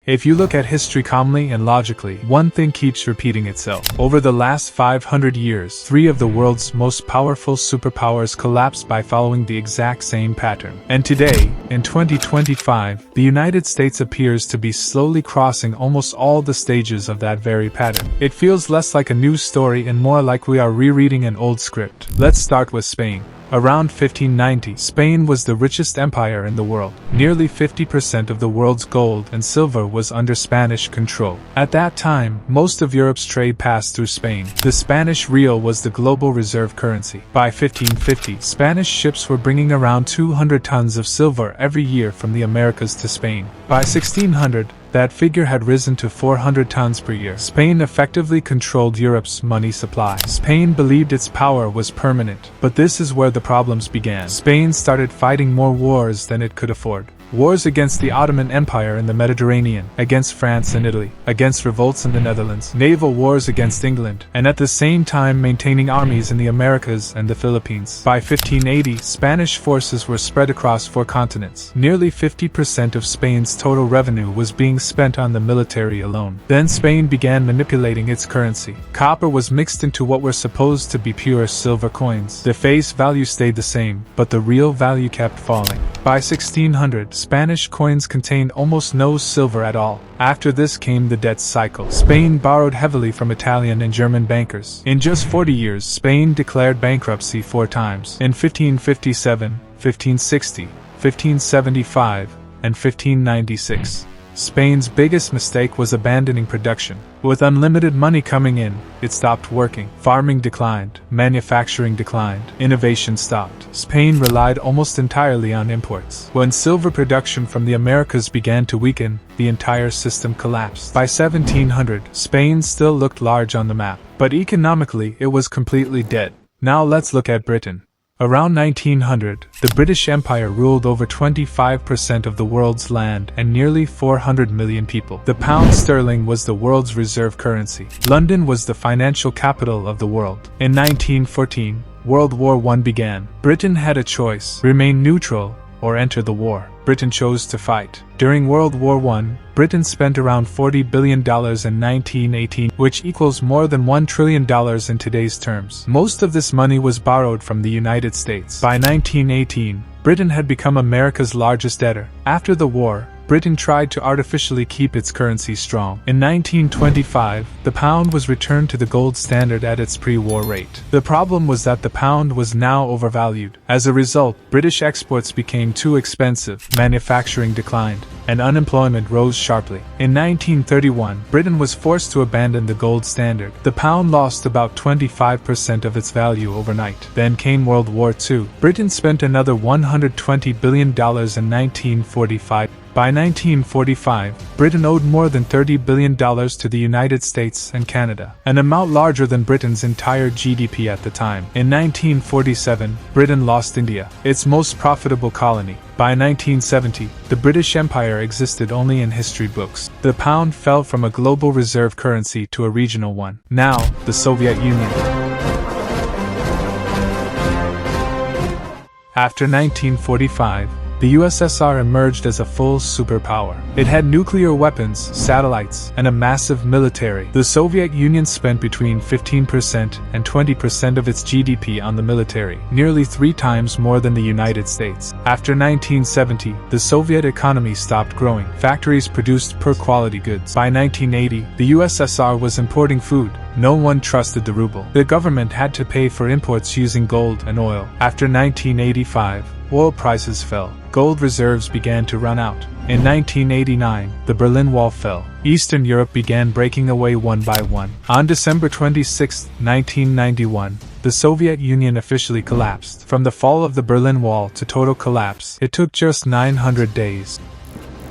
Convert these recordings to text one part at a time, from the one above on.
If you look at history calmly and logically, one thing keeps repeating itself. Over the last 500 years, 3 of the world's most powerful superpowers collapsed by following the exact same pattern. And today, in 2025, the United States appears to be slowly crossing almost all the stages of that very pattern. It feels less like a new story and more like we are rereading an old script. Let's start with Spain. Around 1590, Spain was the richest empire in the world. Nearly 50% of the world's gold and silver was under Spanish control. At that time, most of Europe's trade passed through Spain. The Spanish real was the global reserve currency. By 1550, Spanish ships were bringing around 200 tons of silver every year from the Americas to Spain. By 1600, that figure had risen to 400 tons per year. Spain effectively controlled Europe's money supply. Spain believed its power was permanent, but this is where the problems began. Spain started fighting more wars than it could afford. Wars against the Ottoman Empire in the Mediterranean, against France and Italy, against revolts in the Netherlands, naval wars against England, and at the same time maintaining armies in the Americas and the Philippines. By 1580, Spanish forces were spread across 4 continents. Nearly 50% of Spain's total revenue was being spent on the military alone. Then Spain began manipulating its currency. Copper was mixed into what were supposed to be pure silver coins. The face value stayed the same, but the real value kept falling. By 1600, Spanish coins contained almost no silver at all. After this came the debt cycle. Spain borrowed heavily from Italian and German bankers. In just 40 years, Spain declared bankruptcy 4 times. In 1557, 1560, 1575, and 1596. Spain's biggest mistake was abandoning production. With unlimited money coming in, it stopped working. Farming declined, manufacturing declined, innovation stopped. Spain relied almost entirely on imports. When silver production from the Americas began to weaken, the entire system collapsed. By 1700, Spain still looked large on the map, but economically it was completely dead. Now let's look at Britain. Around 1900, the British Empire ruled over 25% of the world's land and nearly 400 million people. The pound sterling was the world's reserve currency. London was the financial capital of the world. In 1914, World War I began. Britain had a choice: remain neutral or enter the war. Britain chose to fight. During World War I, Britain spent around $40 billion in 1918, which equals more than $1 trillion in today's terms. Most of this money was borrowed from the United States. By 1918, Britain had become America's largest debtor. After the war, Britain tried to artificially keep its currency strong. In 1925, the pound was returned to the gold standard at its pre-war rate. The problem was that the pound was now overvalued. As a result, British exports became too expensive, manufacturing declined, and unemployment rose sharply. In 1931, Britain was forced to abandon the gold standard. The pound lost about 25% of its value overnight. Then came World War II. Britain spent another $120 billion in 1945. By 1945, Britain owed more than $30 billion to the United States and Canada, an amount larger than Britain's entire GDP at the time. In 1947, Britain lost India, its most profitable colony. By 1970, the British Empire existed only in history books. The pound fell from a global reserve currency to a regional one. Now, the Soviet Union. After 1945, the USSR emerged as a full superpower. It had nuclear weapons, satellites, and a massive military. The Soviet Union spent between 15% and 20% of its GDP on the military, nearly 3 times more than the United States. After 1970, the Soviet economy stopped growing. Factories produced poor quality goods. By 1980, the USSR was importing food. No one trusted the ruble. The government had to pay for imports using gold and oil. After 1985, oil prices fell. Gold reserves began to run out. In 1989, the Berlin Wall fell. Eastern Europe began breaking away one by one. On December 26, 1991, the Soviet Union officially collapsed. From the fall of the Berlin Wall to total collapse, it took just 900 days.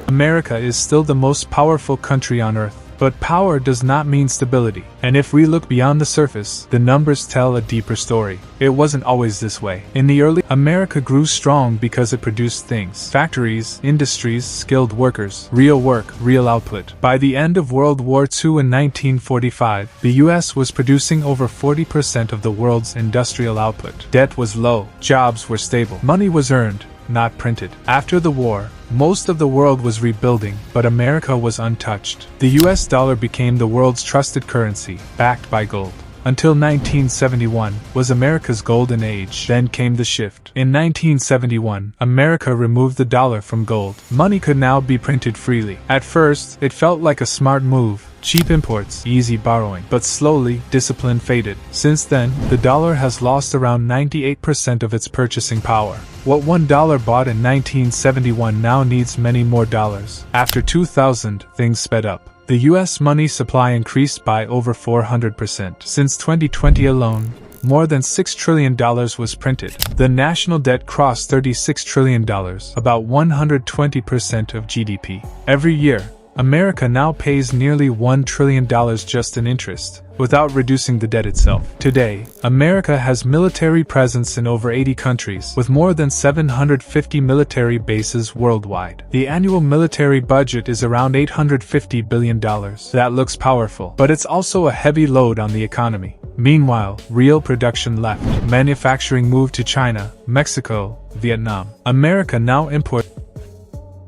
America is still the most powerful country on Earth. But power does not mean stability, and if we look beyond the surface, the numbers tell a deeper story. It wasn't always this way. In the early, America grew strong because it produced things: factories, industries, skilled workers, real work, real output. By the end of World War II in 1945, the US was producing over 40% of the world's industrial output. Debt was low, jobs were stable, money was earned, not printed. After the war, most of the world was rebuilding, but America was untouched. The US dollar became the world's trusted currency, backed by gold. Until 1971 was America's golden age. Then came the shift. In 1971, America removed the dollar from gold. Money could now be printed freely. At first, it felt like a smart move. Cheap imports, easy borrowing. But slowly, discipline faded. Since then, the dollar has lost around 98% of its purchasing power. What $1 bought in 1971 now needs many more dollars. After 2000, things sped up. The US money supply increased by over 400%. Since 2020 alone, more than $6 trillion was printed. The national debt crossed $36 trillion, about 120% of GDP. Every year, America now pays nearly $1 trillion just in interest, without reducing the debt itself. Today, America has military presence in over 80 countries, with more than 750 military bases worldwide. The annual military budget is around $850 billion. That looks powerful, but it's also a heavy load on the economy. Meanwhile, real production left. Manufacturing moved to China, Mexico, Vietnam. America now imports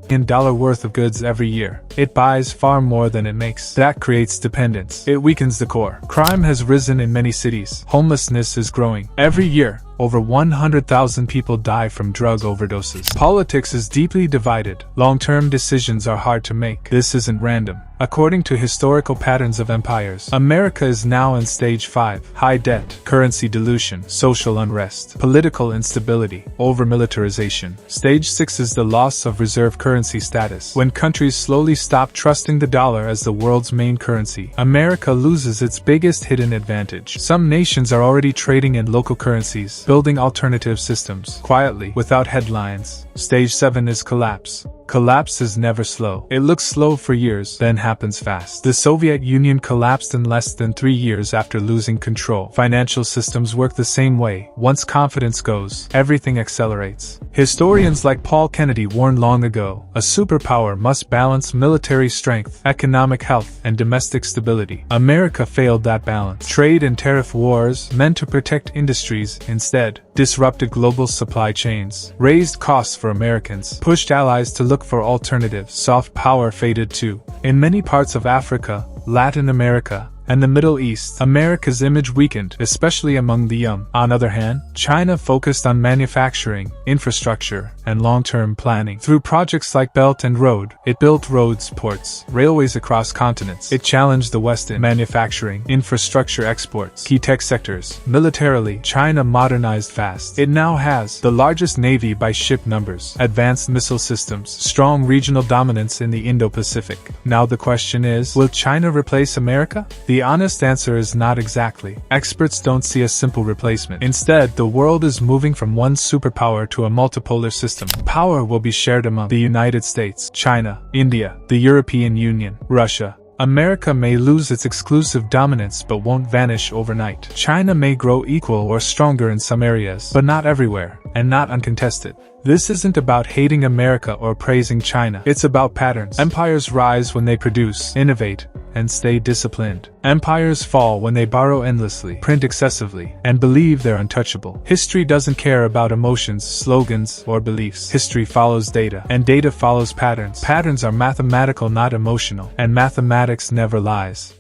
$1 worth of goods every year. It buys far more than it makes. That creates dependence. It weakens the core. Crime has risen in many cities. Homelessness is growing. Every year, over 100,000 people die from drug overdoses. Politics is deeply divided. Long-term decisions are hard to make. This isn't random. According to historical patterns of empires, America is now in stage 5. High debt, currency dilution, social unrest, political instability, over-militarization. Stage 6 is the loss of reserve currency status. When countries slowly stop trusting the dollar as the world's main currency, America loses its biggest hidden advantage. Some nations are already trading in local currencies, building alternative systems, quietly, without headlines. Stage 7 is collapse. Collapse is never slow. It looks slow for years, then happens fast. The Soviet Union collapsed in less than 3 years after losing control. Financial systems work the same way. Once confidence goes, everything accelerates. Historians like Paul Kennedy warned long ago, a superpower must balance military strength, economic health, and domestic stability. America failed that balance. Trade and tariff wars, meant to protect industries, instead disrupted global supply chains, raised costs for Americans, pushed allies to look for alternatives. Soft power faded too. In many parts of Africa, Latin America, and the Middle East, America's image weakened, especially among the young. On the other hand, China focused on manufacturing, infrastructure, and long-term planning. Through projects like Belt and Road, it built roads, ports, railways across continents. It challenged the West in manufacturing, infrastructure exports, key tech sectors. Militarily, China modernized fast. It now has the largest navy by ship numbers, advanced missile systems, strong regional dominance in the Indo-Pacific. Now the question is, will China replace America? The honest answer is not exactly. Experts don't see a simple replacement. Instead, the world is moving from one superpower to a multipolar system. Power will be shared among the United States, China, India, the European Union, Russia. America may lose its exclusive dominance but won't vanish overnight. China may grow equal or stronger in some areas, but not everywhere, and not uncontested. This isn't about hating America or praising China. It's about patterns. Empires rise when they produce, innovate, and stay disciplined. Empires fall when they borrow endlessly, print excessively, and believe they're untouchable. History doesn't care about emotions, slogans, or beliefs. History follows data, and data follows patterns. Patterns are mathematical, not emotional, and mathematics never lies.